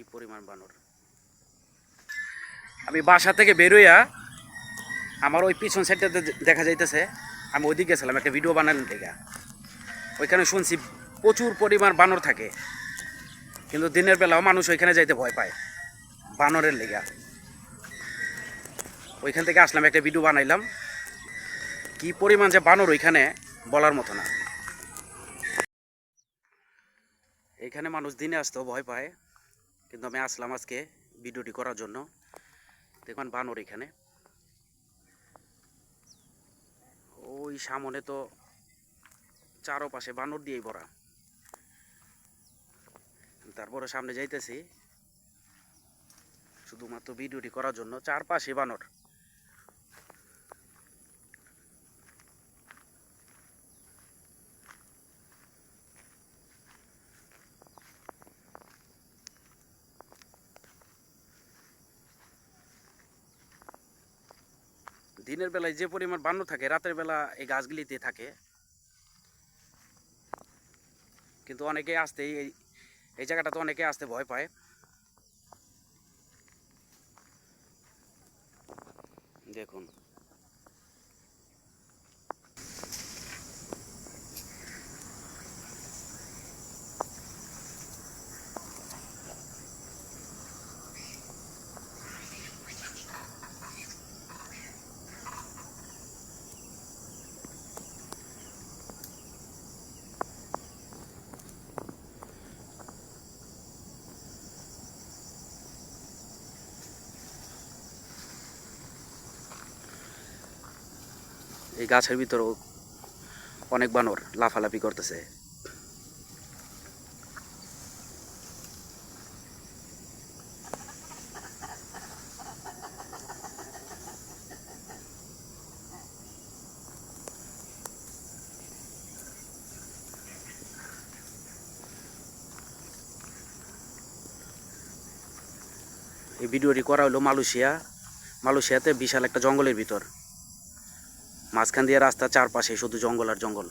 কি পরিমাণ বানর। আমি বাসা থেকে বেরোইয়া আমার ওই পিছন সাইডটাতে দেখা যাইতেছে, আমি ওইদিকে গেছিলাম একটা ভিডিও বানানোর লেগা। ওইখানে শুনছি প্রচুর পরিমাণ বানর থাকে, কিন্তু দিনের বেলাও মানুষ ওইখানে যাইতে ভয় পায় বানরের লেগা। ওইখান থেকে আসলাম, একটা ভিডিও বানাইলাম। কি পরিমাণ যে বানর ওইখানে বলার মতো না। এইখানে মানুষ দিনে আসতেও ভয় পায়, কিন্তু আমি আসলাম আজকে ভিডিওটি করার জন্য। দেখুন বানর এখানে, ওই সামনে তো চারোপাশে বানর দিয়েই ভরা। তারপরে সামনে যাইতেছি শুধুমাত্র ভিডিওটি করার জন্য, চারপাশে বানর। দিনের বেলায় যে পরিমাণ বানর থাকে, রাতের বেলা এই গাছগুলিতে থাকে। কিন্তু অনেকে আসতে এই জায়গাটা তো অনেকে আসতে ভয় পায়। দেখুন এই গাছের ভিতরেও অনেক বানর লাফালাফি করতেছে। এই ভিডিওটি করা হলো মালয়েশিয়াতে বিশাল একটা জঙ্গলের ভিতর। মাঝখান দিয়ে রাস্তা, চারপাশে শুধু জঙ্গল আর জঙ্গল।